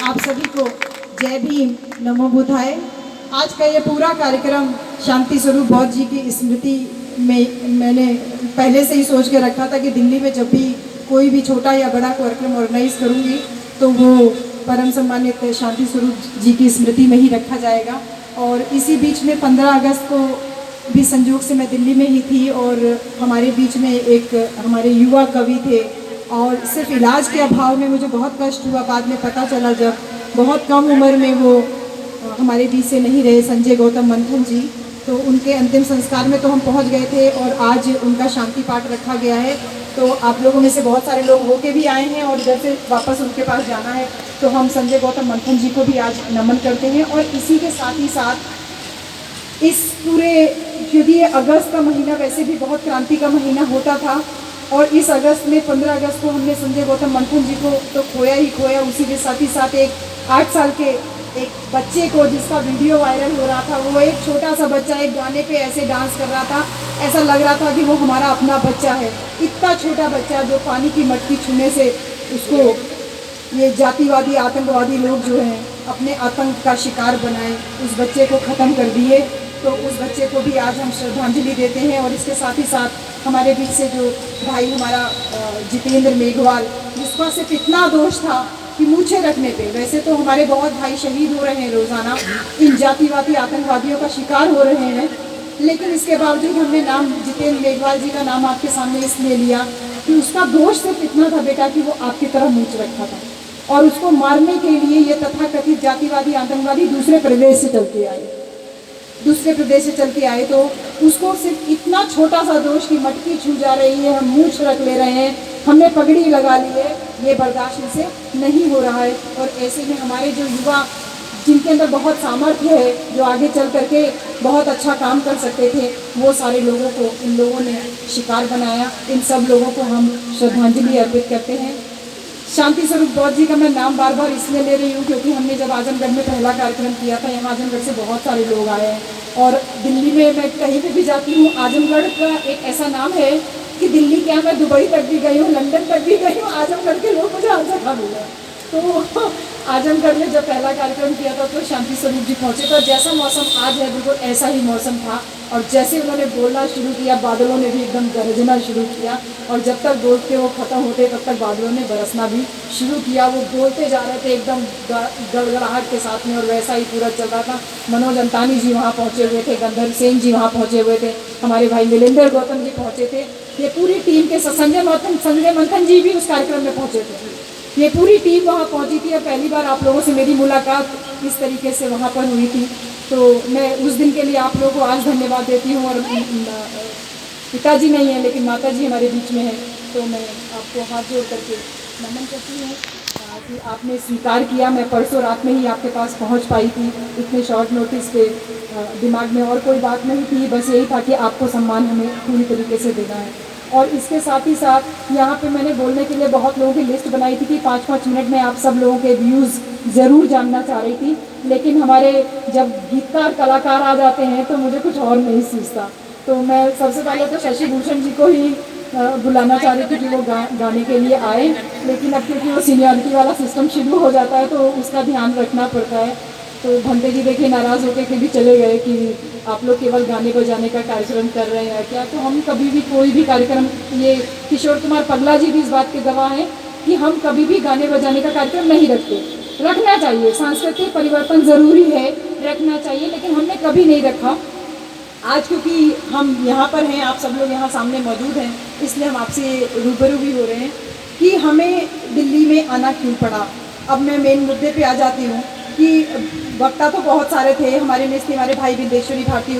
आप सभी को जय भीम, नमो बुद्धाय। आज का ये पूरा कार्यक्रम शांति स्वरूप बौद्ध जी की स्मृति में मैंने पहले से ही सोच के रखा था कि दिल्ली में जब भी कोई भी छोटा या बड़ा कार्यक्रम ऑर्गेनाइज करूँगी तो वो परम सम्मानित शांति स्वरूप जी की स्मृति में ही रखा जाएगा। और इसी बीच में 15 अगस्त को भी संयोग से मैं दिल्ली में ही थी और हमारे बीच में एक हमारे युवा कवि थे और सिर्फ इलाज के अभाव में मुझे बहुत कष्ट हुआ। बाद में पता चला जब बहुत कम उम्र में वो हमारे बीच से नहीं रहे, संजय गौतम मंथन जी, तो उनके अंतिम संस्कार में तो हम पहुंच गए थे और आज उनका शांति पाठ रखा गया है। तो आप लोगों में से बहुत सारे लोग होके भी आए हैं और इधर से वापस उनके पास जाना है, तो हम संजय गौतम मंथन जी को भी आज नमन करते हैं। और इसी के साथ ही साथ इस पूरे, क्योंकि ये अगस्त का महीना वैसे भी बहुत क्रांति का महीना होता था और इस अगस्त में 15 अगस्त को हमने संजय गौतम मंथन जी को तो खोया ही खोया। उसी के साथ ही साथ एक 8 साल के एक बच्चे को जिसका वीडियो वायरल हो रहा था, वो एक छोटा सा बच्चा एक गाने पे ऐसे डांस कर रहा था, ऐसा लग रहा था कि वो हमारा अपना बच्चा है। इतना छोटा बच्चा जो पानी की मटकी छूने से उसको ये जातिवादी आतंकवादी लोग जो हैं अपने आतंक का शिकार बनाए, उस बच्चे को ख़त्म कर दिए। तो उस बच्चे को भी आज हम श्रद्धांजलि देते हैं। और इसके साथ ही साथ हमारे बीच से जो भाई हमारा जितेंद्र मेघवाल, जिसका सिर्फ इतना दोष था कि मूछें रखने पे, वैसे तो हमारे बहुत भाई शहीद हो रहे हैं रोज़ाना, इन जातिवादी आतंकवादियों का शिकार हो रहे हैं, लेकिन इसके बावजूद हमने नाम जितेंद्र मेघवाल जी का नाम आपके सामने इसलिए लिया कि उसका दोष सिर्फ इतना था बेटा कि वो आपकी तरह मूछ रखा था और उसको मारने के लिए ये तथाकथित जातिवादी आतंकवादी दूसरे प्रदेश से चल के आए। तो उसको सिर्फ इतना छोटा सा दोष कि मटकी छू जा रही है, हम मूछ रख ले रहे हैं, हमने पगड़ी लगा ली है, ये बर्दाश्त से नहीं हो रहा है। और ऐसे में हमारे जो युवा जिनके अंदर बहुत सामर्थ्य है, जो आगे चल करके बहुत अच्छा काम कर सकते थे, वो सारे लोगों को इन लोगों ने शिकार बनाया। इन सब लोगों को हम श्रद्धांजलि अर्पित करते हैं। शांति स्वरूप बौद्ध जी का मैं नाम बार बार इसलिए ले रही हूँ क्योंकि हमने जब आजमगढ़ में पहला कार्यक्रम किया था, यहाँ आजमगढ़ से बहुत सारे लोग आए हैं और दिल्ली में मैं कहीं भी जाती हूँ, आजमगढ़ का एक ऐसा नाम है कि दिल्ली क्या, मैं दुबई तक भी गई हूँ, लंदन तक भी गई हूँ, आजमगढ़ के लोग मुझे आंसर खा मिले। तो आजमगढ़ में जब पहला कार्यक्रम किया था तो शांति स्वरूप जी पहुँचे, तो जैसा मौसम आज है बिल्कुल ऐसा ही मौसम था। और जैसे उन्होंने बोलना शुरू किया, बादलों ने भी एकदम गरजना शुरू किया और जब तक बोल के वो ख़त्म होते तब तक बादलों ने बरसना भी शुरू किया। वो बोलते जा रहे थे एकदम गड़गड़ाहट के साथ में और वैसा ही पूरा चल रहा था। मनोज अंतानी जी वहाँ पहुँचे हुए थे, गंधर्व सेन जी वहाँ पहुँचे हुए थे, हमारे भाई मिलिंदर गौतम जी पहुँचे थे, ये पूरी टीम के साथ संजय मंथन जी भी उस कार्यक्रम में पहुँचे थे। ये पूरी टीम वहाँ पहुँची थी और पहली बार आप लोगों से मेरी मुलाकात इस तरीके से वहाँ पर हुई थी। तो मैं उस दिन के लिए आप लोगों को आज धन्यवाद देती हूँ। और पिताजी नहीं है लेकिन माता जी हमारे बीच में है, तो मैं आपको हाथ जोड़ करके नमन करती हूँ कि आपने स्वीकार किया। मैं परसों रात में ही आपके पास पहुँच पाई थी, इतने शॉर्ट नोटिस पे दिमाग में और कोई बात नहीं थी, बस यही था कि आपको सम्मान हमें पूरी तरीके से देना है। और इसके साथ ही साथ यहाँ पे मैंने बोलने के लिए बहुत लोगों की लिस्ट बनाई थी कि 5-5 मिनट में आप सब लोगों के व्यूज़ ज़रूर जानना चाह रही थी, लेकिन हमारे जब गीतकार कलाकार आ जाते हैं तो मुझे कुछ और नहीं सूझता। तो मैं सबसे पहले तो शशि भूषण जी को ही बुलाना चाह रही थी कि वो गाने के लिए आए, लेकिन अब क्योंकि वो सीनियरिटी वाला सिस्टम शुरू हो जाता है तो उसका ध्यान रखना पड़ता है। तो भंते जी देखिए नाराज़ होकर के भी चले गए कि आप लोग केवल गाने बजाने का कार्यक्रम कर रहे हैं क्या। तो हम कभी भी कोई भी कार्यक्रम, ये किशोर कुमार पगला जी भी इस बात के गवाह हैं कि हम कभी भी गाने बजाने का कार्यक्रम नहीं रखते। रखना चाहिए, सांस्कृतिक परिवर्तन ज़रूरी है, रखना चाहिए, लेकिन हमने कभी नहीं रखा। आज क्योंकि हम यहाँ पर हैं, आप सब लोग यहाँ सामने मौजूद हैं, इसलिए हम आपसे रूबरू भी हो रहे हैं कि हमें दिल्ली में आना क्यों पड़ा। अब मैं मेन मुद्दे पे आ जाती हूँ कि वक्ता तो बहुत सारे थे, हमारे में से हमारे भाई बिंदेश्वरी भारती,